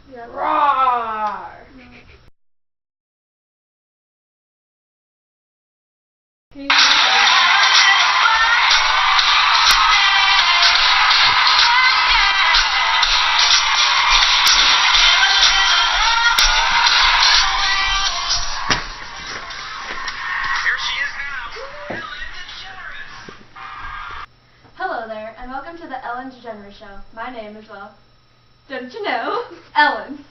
Yeah. Roar! Can you Hello there, and welcome to the Ellen DeGeneres Show. My name is, well, didn't you know? Ellen.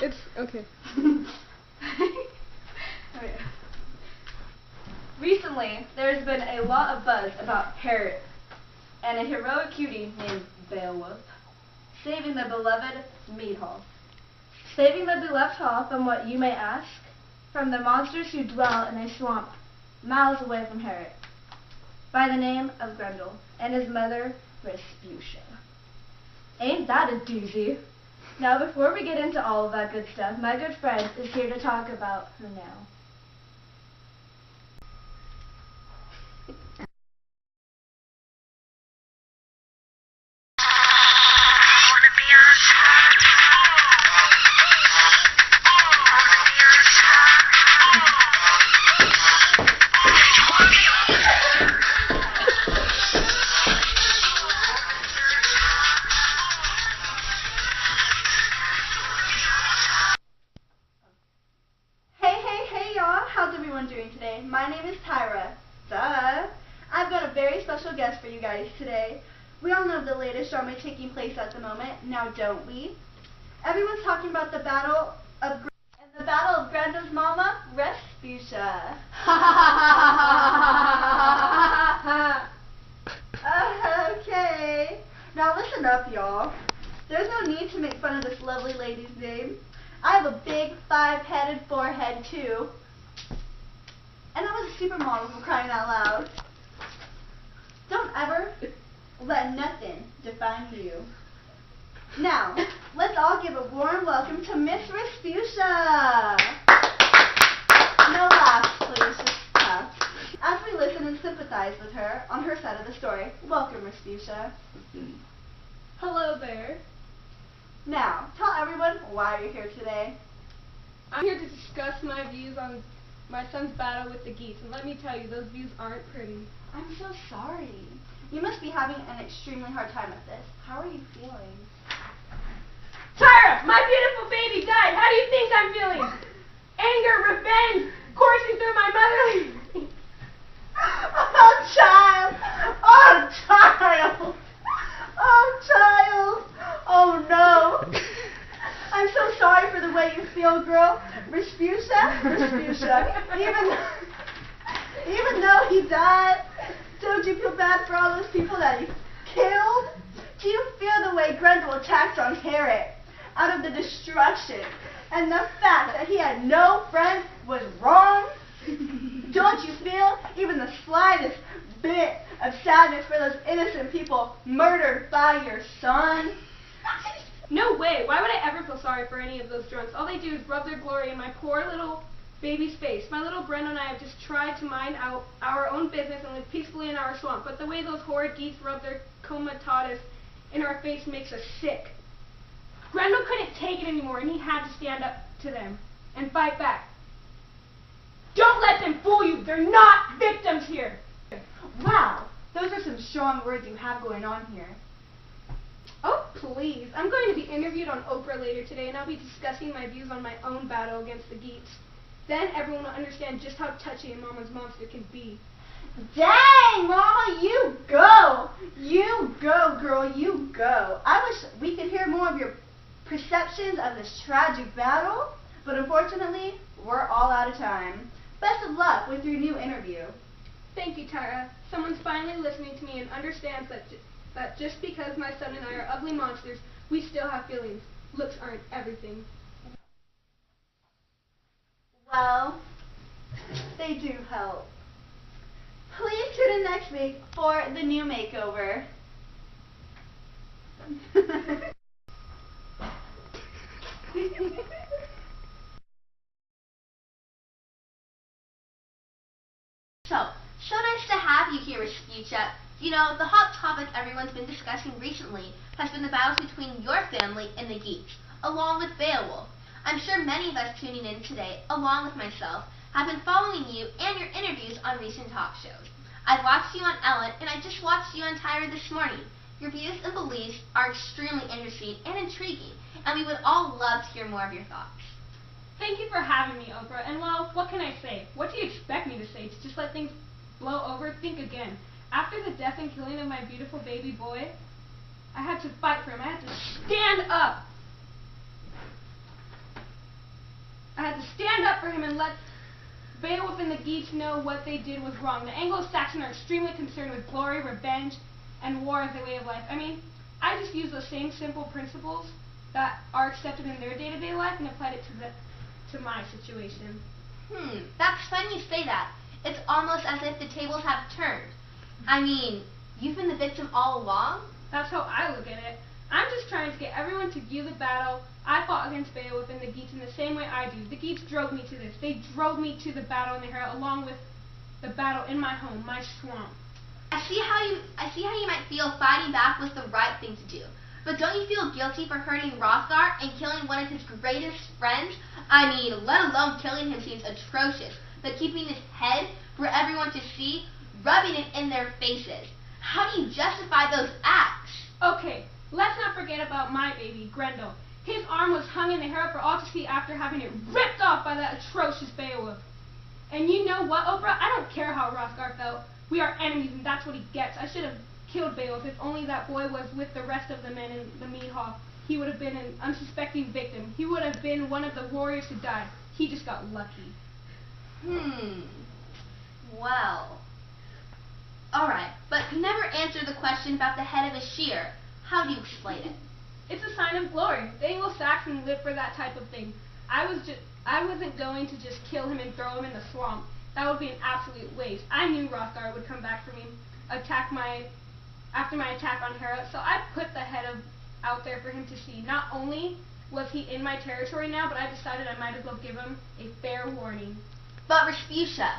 It's okay. Recently, there's been a lot of buzz about Harriet and a heroic cutie named Beowulf saving the beloved mead hall. Saving the beloved hall from what you may ask? From the monsters who dwell in a swamp miles away from Harriet, by the name of Grendel and his mother, Respucia. Ain't that a doozy? Now, before we get into all of that good stuff, my good friend is here to talk about her now. How's everyone doing today? My name is Tyra. Duh! I've got a very special guest for you guys today. We all know the latest drama taking place at the moment, now don't we? Everyone's talking about the battle of Grendel's mama, Respucia. Okay. Now listen up, y'all. There's no need to make fun of this lovely lady's name. I have a big 5-headed forehead too. And I was a supermodel, for crying out loud. Don't ever let nothing define you. Now, let's all give a warm welcome to Miss Respucia. No laughs, please, just claps. As we listen and sympathize with her on her side of the story, welcome, Respucia. Hello there. Now, tell everyone why you're here today. I'm here to discuss my views on my son's battle with the geese, and let me tell you, those views aren't pretty. I'm so sorry. You must be having an extremely hard time with this. How are you feeling? Tyra, my beautiful baby died. How do you think I'm feeling? Anger, revenge, coursing through my motherly. Oh, child! Oh, child! Oh, child! Oh, no! I'm so sorry for the way you feel, girl. Respucia, even though he died, don't you feel bad for all those people that he killed? Do you feel the way Grendel attacked on Harriet out of the destruction and the fact that he had no friends was wrong? Don't you feel even the slightest bit of sadness for those innocent people murdered by your son? No way. Why would I ever feel sorry for any of those drunks? All they do is rub their glory in my poor little baby's face. My little Brenda and I have just tried to mind our own business and live peacefully in our swamp, but the way those horrid geese rub their comitatus in our face makes us sick. Grendel couldn't take it anymore, and he had to stand up to them and fight back. Don't let them fool you. They're not victims here. Wow, those are some strong words you have going on here. Oh, please. I'm going to be interviewed on Oprah later today, and I'll be discussing my views on my own battle against the geese. Then everyone will understand just how touchy a mama's monster can be. Dang, Mama, you go! You go, girl, you go. I wish we could hear more of your perceptions of this tragic battle, but unfortunately, we're all out of time. Best of luck with your new interview. Thank you, Tyra. Someone's finally listening to me and understands that just because my son and I are ugly monsters, we still have feelings. Looks aren't everything. Well, they do help. Please tune in next week for the new makeover. So nice to have you here, Rasputia. You know, the hot topic everyone's been discussing recently has been the battles between your family and the Geeks, along with Beowulf. I'm sure many of us tuning in today, along with myself, have been following you and your interviews on recent talk shows. I've watched you on Ellen, and I just watched you on Tyra this morning. Your views and beliefs are extremely interesting and intriguing, and we would all love to hear more of your thoughts. Thank you for having me, Oprah. And well, what can I say? What do you expect me to say? To just let things blow over? Think again. After the death and killing of my beautiful baby boy, I had to fight for him. I had to stand up. I had to stand up for him and let Beowulf and the Geats know what they did was wrong. The Anglo-Saxons are extremely concerned with glory, revenge, and war as a way of life. I mean, I just used those same simple principles that are accepted in their day-to-day life and applied it to my situation. That's funny you say that. It's almost as if the tables have turned. I mean, you've been the victim all along? That's how I look at it. I'm just trying to get everyone to view the battle I fought against Beowulf and the Geats in the same way I do. The Geats drove me to this. They drove me to the battle in the Hera along with the battle in my home, my swamp. I see how you might feel fighting back was the right thing to do. But don't you feel guilty for hurting Hrothgar and killing one of his greatest friends? I mean, let alone killing him seems atrocious, but keeping his head for everyone to see, rubbing it in their faces. How do you justify those acts? Okay, let's not forget about my baby, Grendel. His arm was hung in the Hera for all to see after having it ripped off by that atrocious Beowulf. And you know what, Oprah? I don't care how Hrothgar felt. We are enemies, and that's what he gets. I should have killed Beowulf if only that boy was with the rest of the men in the mead hall. He would have been an unsuspecting victim. He would have been one of the warriors who died. He just got lucky. Well. Alright, but you never answered the question about the head of a shear. How do you explain it? It's a sign of glory. The Anglo-Saxons live for that type of thing. I wasn't going to just kill him and throw him in the swamp. That would be an absolute waste. I knew Hrothgar would come back for me, after my attack on Hera, so I put the head out there for him to see. Not only was he in my territory now, but I decided I might as well give him a fair warning. But Rasputia,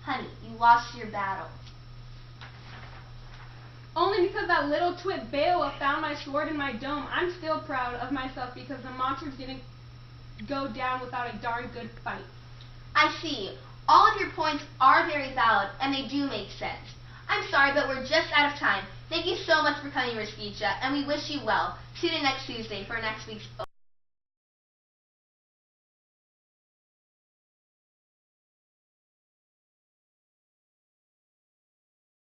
honey, you lost your battle. Only because that little twit Beowulf found my sword in my dome. I'm still proud of myself because the monsters didn't go down without a darn good fight. I see. All of your points are very valid, and they do make sense. I'm sorry, but we're just out of time. Thank you so much for coming, Rasputia, and we wish you well. Tune in next Tuesday for next week's